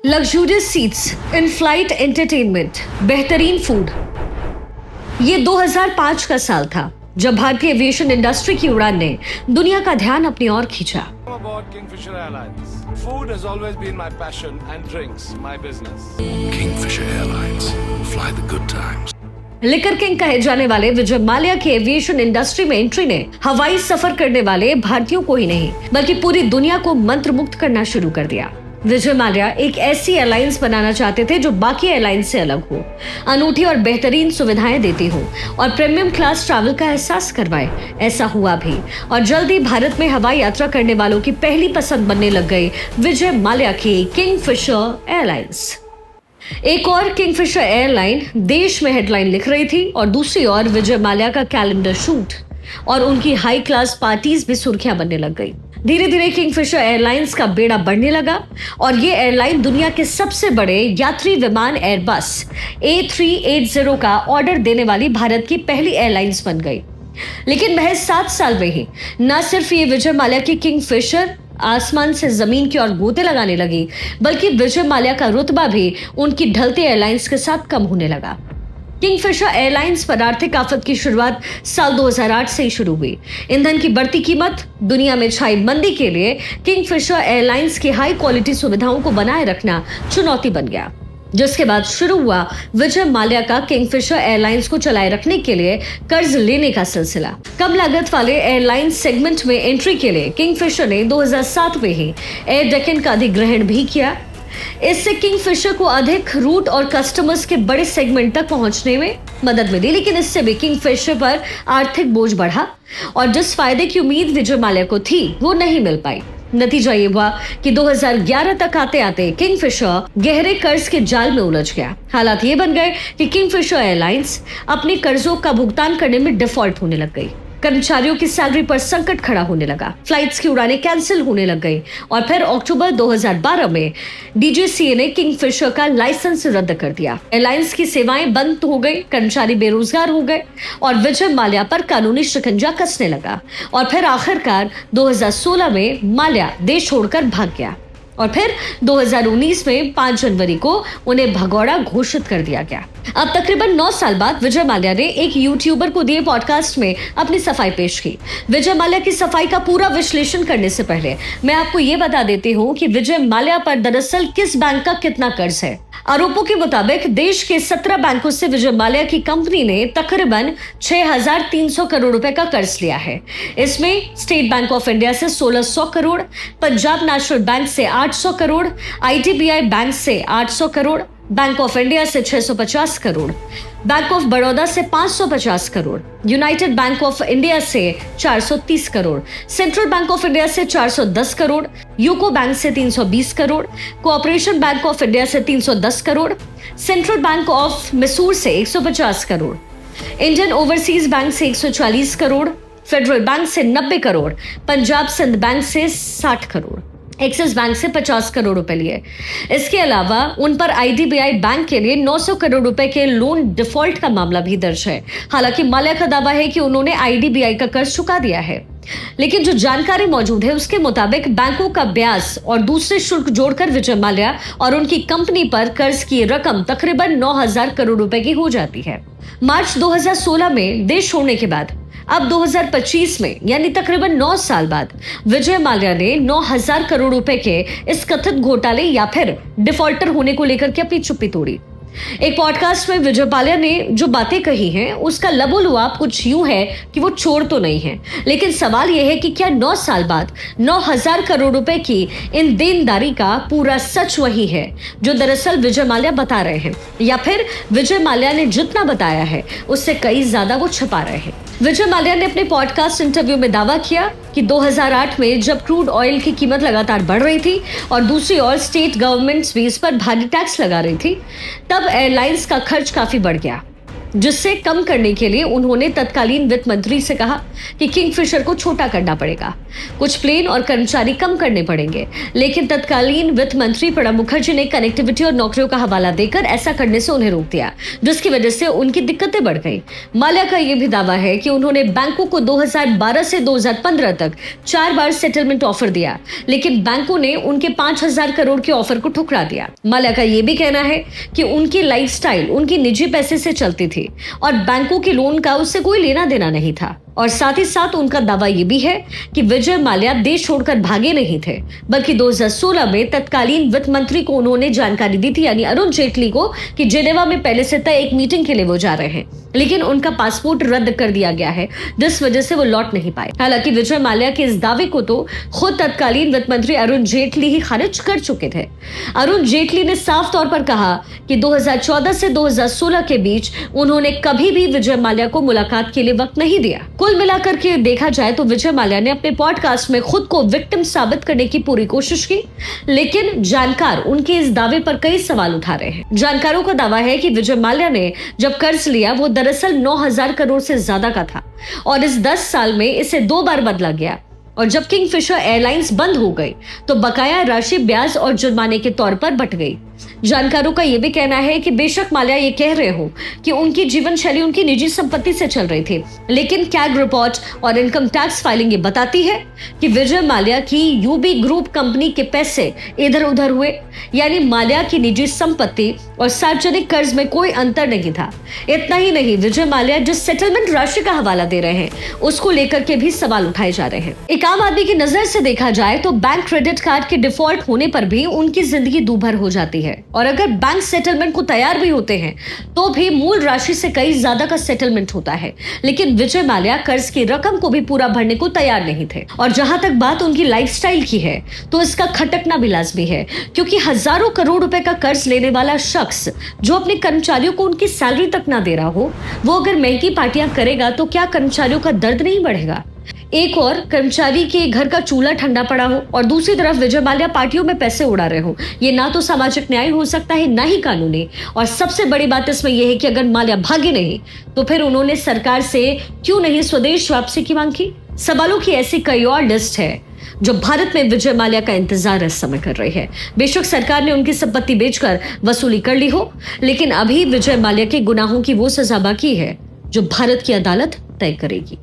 Luxurious seats, in flight entertainment, बेहतरीन food. ये 2005 का साल था जब भारतीय एविएशन इंडस्ट्री की उड़ान ने दुनिया का ध्यान अपनी ओर खींचा। Aboard Kingfisher Airlines. Food has always been my passion and drinks my business. Kingfisher Airlines. Fly the good times. Liquor king कहे जाने वाले विजय माल्या की एविएशन इंडस्ट्री में एंट्री ने हवाई सफर करने वाले भारतीयों को ही नहीं बल्कि पूरी दुनिया को मंत्रमुग्ध करना शुरू कर दिया। विजय माल्या एक ऐसी एयरलाइंस बनाना चाहते थे जो बाकी एयरलाइंस से अलग हो, अनूठी और बेहतरीन सुविधाएं देती हो और प्रीमियम क्लास ट्रैवल का एहसास करवाए। ऐसा हुआ भी और जल्द ही भारत में हवाई यात्रा करने वालों की पहली पसंद बनने लग गई विजय माल्या की किंगफिशर एयरलाइंस। एक और किंगफिशर एयरलाइन देश में हेडलाइन लिख रही थी और दूसरी ओर विजय माल्या का कैलेंडर शूट और उनकी हाई क्लास पार्टीज भी सुर्खियां बनने लग गई। धीरे धीरे किंगफिशर एयरलाइंस का बेड़ा बढ़ने लगा और ये एयरलाइन दुनिया के सबसे बड़े यात्री विमान एयरबस A380 का ऑर्डर देने वाली भारत की पहली एयरलाइंस बन गई। लेकिन महज 7 साल में ही न सिर्फ ये विजय माल्या की किंगफिशर आसमान से जमीन की ओर गोते लगाने लगी बल्कि विजय माल्या का रुतबा भी उनकी ढलती एयरलाइंस के साथ कम होने लगा। किंगफिशर एयरलाइंस पर आर्थिक आफत की शुरुआत साल 2008 से ही शुरू हुई। ईंधन की बढ़ती कीमत, दुनिया में छाई मंदी के लिए किंगफिशर एयरलाइंस की हाई क्वालिटी सुविधाओं को बनाए रखना चुनौती बन गया, जिसके बाद शुरू हुआ विजय माल्या का किंगफिशर एयरलाइंस को चलाए रखने के लिए कर्ज लेने का सिलसिला। कम लागत वाले एयरलाइन सेगमेंट में एंट्री के लिए किंगफिशर ने 2007 में ही एयर डेक्कन का अधिग्रहण भी किया। इससे किंगफिशर को अधिक रूट और कस्टमर्स के बड़े सेगमेंट तक पहुंचने में मदद मिली, लेकिन इससे भी किंगफिशर पर आर्थिक बोझ बढ़ा और जिस फायदे की उम्मीद विजय माल्या को थी वो नहीं मिल पाई। नतीजा ये हुआ कि 2011 तक आते आते किंगफिशर गहरे कर्ज के जाल में उलझ गया। हालात ये बन गए कि किंगफिशर एयरलाइंस अपने कर्जों का भुगतान करने में डिफॉल्ट होने लग गई। कर्मचारियों की सैलरी पर संकट खड़ा होने लगा, फ्लाइट्स की उड़ानें कैंसिल होने लग गई और फिर अक्टूबर 2012 में DGCA ने किंगफिशर का लाइसेंस रद्द कर दिया। एयरलाइंस की सेवाएं बंद हो गई, कर्मचारी बेरोजगार हो गए और विजय माल्या पर कानूनी शिकंजा कसने लगा और फिर आखिरकार 2016 में माल्या देश छोड़कर भाग गया और फिर 2019 में 5 जनवरी को उन्हें भगौड़ा घोषित कर दिया गया। अब तकरीबन 9 साल बाद विजय माल्या ने एक यूट्यूबर को दिए पॉडकास्ट में अपनी सफाई पेश की। विजय माल्या की सफाई का पूरा विश्लेषण करने से पहले मैं आपको ये बता देती हूँ कि विजय माल्या पर दरअसल किस बैंक का कितना कर्ज है। आरोपों के मुताबिक देश के 17 बैंकों से विजय माल्या की कंपनी ने तकरीबन 6,300 करोड़ रुपए का कर्ज लिया है। इसमें स्टेट बैंक ऑफ इंडिया से 1,600 करोड़, पंजाब नेशनल बैंक से 800 करोड़, IDBI बैंक से 800 करोड़, बैंक ऑफ इंडिया से 650 करोड़, बैंक ऑफ बड़ौदा से 550 crore, United bank of India से 430 crore, central bank of India से 410 करोड़, यूको बैंक से 320 crore, cooperation bank of India से 310 crore, central bank of Mysore से 150 करोड़, इंडियन ओवरसीज बैंक से 140 करोड़, फेडरल बैंक से 90 करोड़, पंजाब सिंध बैंक से 60 करोड़, एक्सिस बैंक से 50 करोड़ रुपए लिए। इसके अलावा उन पर IDBI बैंक के लिए 900 करोड़ रुपए के लोन डिफॉल्ट का मामला भी दर्ज है। हालांकि माल्या का दावा है कि उन्होंने IDBI का कर्ज चुका दिया है, लेकिन जो जानकारी मौजूद है उसके मुताबिक बैंकों का ब्याज और दूसरे शुल्क जोड़कर विजय माल्या और उनकी कंपनी पर कर्ज की रकम तकरीबन 9,000 करोड़ रुपए की हो जाती है। मार्च 2016 में देश छोड़ने के बाद अब 2025 में यानी तकरीबन 9 साल बाद विजय माल्या ने 9,000 करोड़ रुपए के इस कथित घोटाले या फिर डिफॉल्टर होने को लेकर के अपनी चुप्पी तोड़ी। एक पॉडकास्ट में विजय माल्या ने जो बातें कही हैं उसका लबोलुआब कुछ यूं है कि वो चोर तो नहीं है, लेकिन सवाल यह है कि क्या 9 साल बाद 9,000 करोड़ रुपए की इन देनदारी का पूरा सच वही है जो दरअसल विजय माल्या बता रहे हैं, या फिर विजय माल्या ने जितना बताया है उससे कई ज्यादा वो छिपा रहे हैं। विजय माल्या ने अपने पॉडकास्ट इंटरव्यू में दावा किया कि 2008 में जब क्रूड ऑयल की कीमत लगातार बढ़ रही थी और दूसरी ओर स्टेट गवर्नमेंट्स भी इस पर भारी टैक्स लगा रही थी, तब एयरलाइंस का खर्च काफी बढ़ गया। जिससे कम करने के लिए उन्होंने तत्कालीन वित्त मंत्री से कहा कि किंगफिशर को छोटा करना पड़ेगा, कुछ प्लेन और कर्मचारी कम करने पड़ेंगे। लेकिन तत्कालीन वित्त मंत्री प्रणब मुखर्जी ने कनेक्टिविटी और नौकरियों का हवाला देकर ऐसा करने से उन्हें रोक दिया, जिसकी वजह से उनकी दिक्कतें बढ़ गई। माल्या का यह भी दावा है कि उन्होंने बैंकों को 2012 से 2015 तक 4 बार सेटलमेंट ऑफर दिया, लेकिन बैंकों ने उनके 5,000 करोड़ के ऑफर को ठुकरा दिया। माल्या का यह भी कहना है कि उनकी लाइफस्टाइल उनकी निजी पैसे से चलती थी और बैंकों के लोन का उससे कोई लेना देना नहीं था। और साथ ही साथ उनका दावा यह भी है कि विजय माल्या देश छोड़कर भागे नहीं थे, बल्कि 2016 में तत्कालीन वित्त मंत्री को उन्होंने जानकारी दी थी, यानी अरुण जेटली को, कि जेनेवा में पहले से तय एक मीटिंग के लिए वो जा रहे हैं, लेकिन उनका पासपोर्ट रद्द कर दिया गया है, जिस वजह से वो लौट नहीं पाए। हालांकि विजय माल्या के इस दावे को तो खुद तत्कालीन वित्त मंत्री अरुण जेटली ही खारिज कर चुके थे। अरुण जेटली ने साफ तौर पर कहा कि 2014 से 2016 के बीच उन्होंने कभी भी विजय माल्या को मुलाकात के लिए वक्त नहीं दिया। कुल मिलाकर के देखा जाए तो विजय माल्या ने अपने पॉडकास्ट में खुद को विक्टिम साबित करने की पूरी कोशिश की, लेकिन जानकार उनके इस दावे पर कई सवाल उठा रहे हैं। जानकारों का दावा है कि विजय माल्या ने जब कर्ज लिया वो दरअसल 9,000 करोड़ से ज्यादा का था और इस 10 साल में इसे 2 बार बदला गया। और जब किंगफिशर एयरलाइंस बंद हो गई तो बकाया राशि ब्याज और जुर्माने के तौर पर बंट गई। जानकारों का यह भी कहना है कि बेशक माल्या ये कह रहे हो कि उनकी जीवन शैली उनकी निजी संपत्ति से चल रही थी, लेकिन कैग रिपोर्ट और इनकम टैक्स फाइलिंग ये बताती है कि विजय माल्या की यूबी ग्रुप कंपनी के पैसे इधर उधर हुए, यानी माल्या की निजी संपत्ति और सार्वजनिक कर्ज में कोई अंतर नहीं था। इतना ही नहीं, विजय माल्या जिस सेटलमेंट राशि का हवाला दे रहे हैं उसको लेकर के भी सवाल उठाए जा रहे हैं। एक आम आदमी की नजर से देखा जाए तो बैंक क्रेडिट कार्ड के डिफॉल्ट होने पर भी उनकी जिंदगी दूभर हो जाती है, और अगर बैंक सेटलमेंट को तैयार भी होते हैं तो भी मूल राशि से कई ज्यादा का सेटलमेंट होता है। लेकिन विजय माल्या कर्ज की रकम को भी पूरा भरने को तैयार नहीं थे। और जहां तक बात उनकी लाइफस्टाइल की है तो इसका खटकना भी लाजमी है, क्योंकि हजारों करोड़ रुपए का कर्ज लेने वाला शख्स जो अपने कर्मचारियों को उनकी सैलरी तक ना दे रहा हो, वो अगर महंगी पार्टियां करेगा तो क्या कर्मचारियों का दर्द नहीं बढ़ेगा? एक और कर्मचारी के घर का चूल्हा ठंडा पड़ा हो और दूसरी तरफ विजय माल्या पार्टियों में पैसे उड़ा रहे हो, ये ना तो सामाजिक न्याय हो सकता है, ना ही कानूनी। और सबसे बड़ी बात इसमें यह है कि अगर माल्या भागे नहीं तो फिर उन्होंने सरकार से क्यों नहीं स्वदेश वापसी की मांग की? सवालों की ऐसी कई और लिस्ट है जो भारत में विजय माल्या का इंतजार इस समय कर रही है। बेशक सरकार ने उनकी संपत्ति बेचकर वसूली कर ली हो, लेकिन अभी विजय माल्या के गुनाहों की वो सजा बाकी है जो भारत की अदालत तय करेगी।